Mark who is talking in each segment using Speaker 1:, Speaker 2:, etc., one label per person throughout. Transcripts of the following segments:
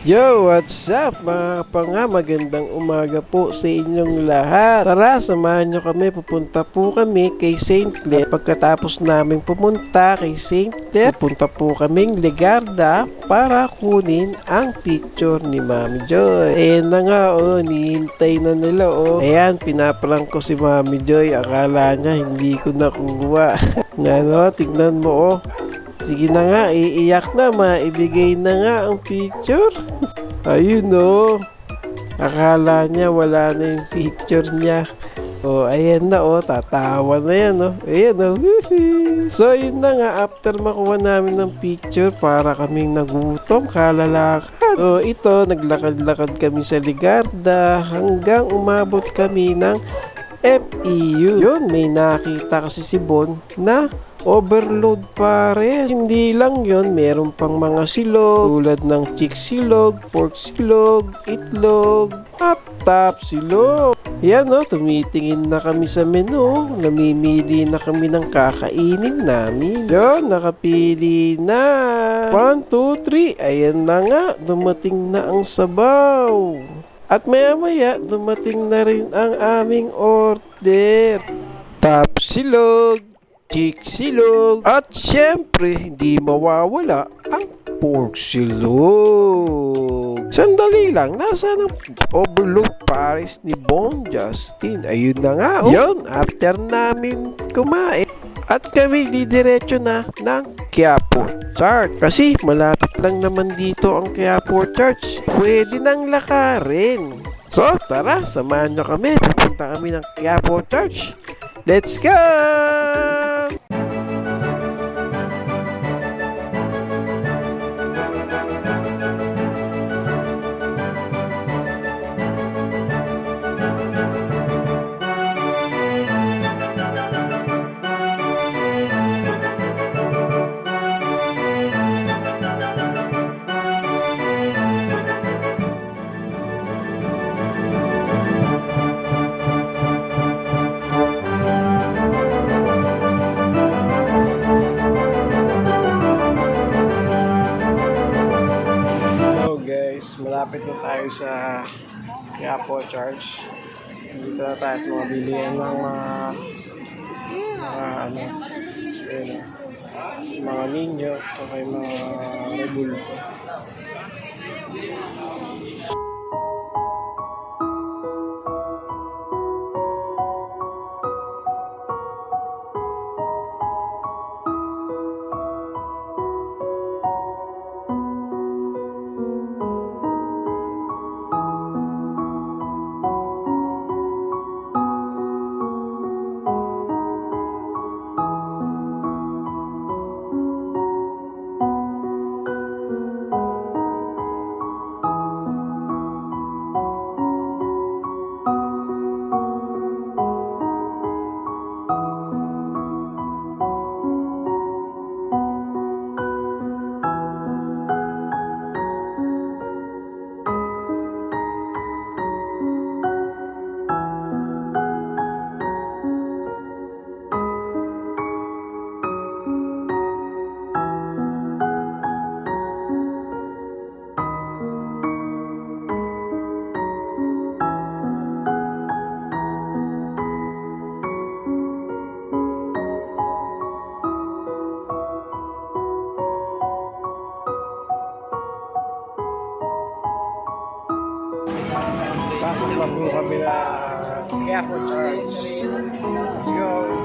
Speaker 1: Yo, what's up mga kapanga? Magandang umaga po sa inyong lahat. Tara, samahan nyo kami. Pupunta po kami kay Saint Clair. Pagkatapos namin pumunta kay Saint Clair, pupunta po kaming Legarda para kunin ang picture ni Mami Joy. Ayan na nga, nihintay na nila, Ayan, pinaprank ko si Mami Joy. Akala niya hindi ko nakuha. Nga no, tignan mo, Sige na nga, iiyak na, maibigay na nga ang picture. Ayun akala niya wala na yung picture niya. Ayan na tatawa na yan Ayan So yun na nga, after makuha namin ng picture, para kaming nagutom, kalalakad. Ito, naglakad-lakad kami sa Ligarda hanggang umabot kami ng FEU. Yun, may nakita kasi si Bon na overload pares. Hindi lang yon, meron pang mga silog tulad ng chick silog, pork silog, itlog, at top silog. Yan tumitingin na kami sa menu. Namimili na kami ng kakainin namin. Yon, nakapili na. 1, 2, 3. Ayan na nga, dumating na ang sabaw. At maya-maya, dumating na rin ang aming order. Top silog, chick silog, at syempre hindi mawawala ang pork silog. Sandali lang, nasaan ang overload pares ni Bon Justin? Ayun na nga Yun, after namin kumain at kami didiretso na ng Quiapo Church. Kasi malapit lang naman dito ang Quiapo Church. Pwede nang lakarin. So tara, samahan nyo kami. Pupunta kami ng Quiapo Church. Let's go! Malapit na tayo sa Quiapo Church. Dito na tayo sa mga bilihan ng mga ninyo o kay mga regulo. Pasok na po kami na Quiapo Church. Let's go!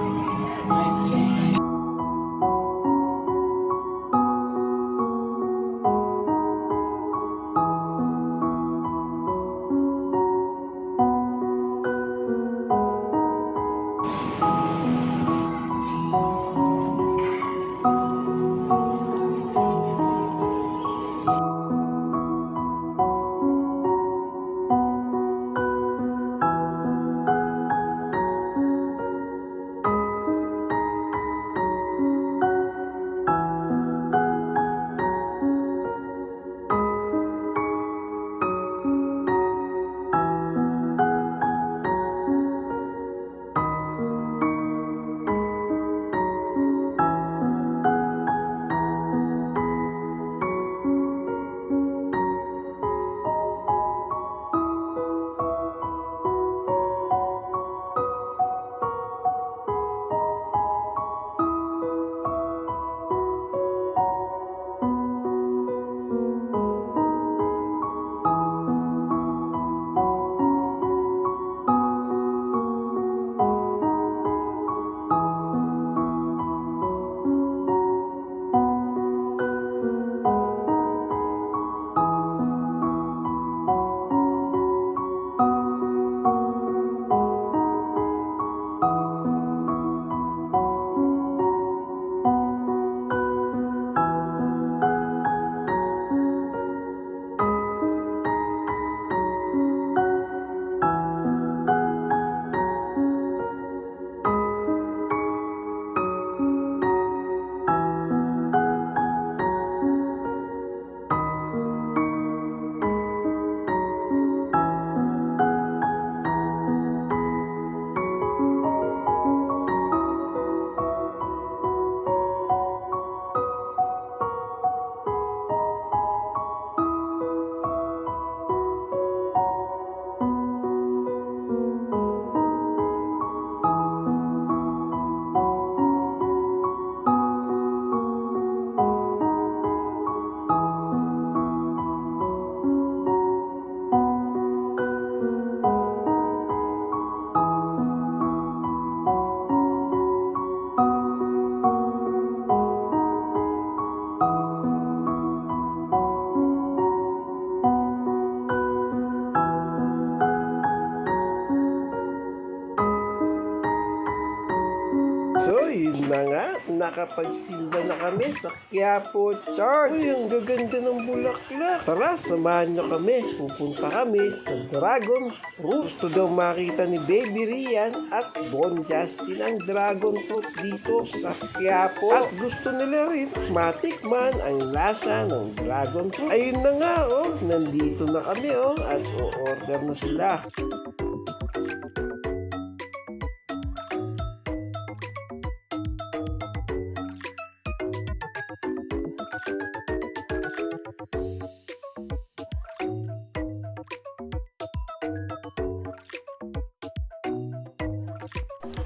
Speaker 1: nakapagsimba na kami sa Quiapo Church. Uy, ang gaganda ng bulaklak. Tara, samahan nyo kami. Pupunta kami sa Dragon Fruit. Gusto daw makita ni Baby Rian at Bon Justin ang Dragon Fruit dito sa Quiapo. At gusto nila rin matikman ang lasa ng Dragon Fruit. Ayun na nga, oh. Nandito na kami, oh. At o-order na sila.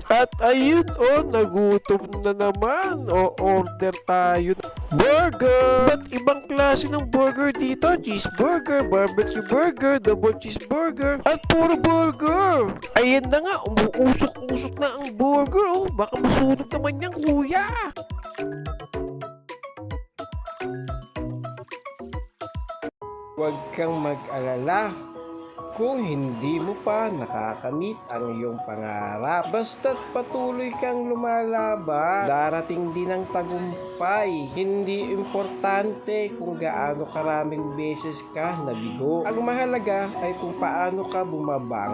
Speaker 1: At ayun, oh, nagutom na naman. O, order tayo. Burger! Ba't ibang klase ng burger dito? Cheeseburger, barbecue burger, double cheeseburger, at puro burger! Ayan na nga, umuusok-usok na ang burger, oh. Baka masunog naman yan, kuya! Huwag kang mag-alala kung hindi mo pa nakakamit ang iyong pangarap. Basta't patuloy kang lumalaban, darating din ang tagumpay. Hindi importante kung gaano karaming beses ka nabigo. Ang mahalaga ay kung paano ka bumabangon.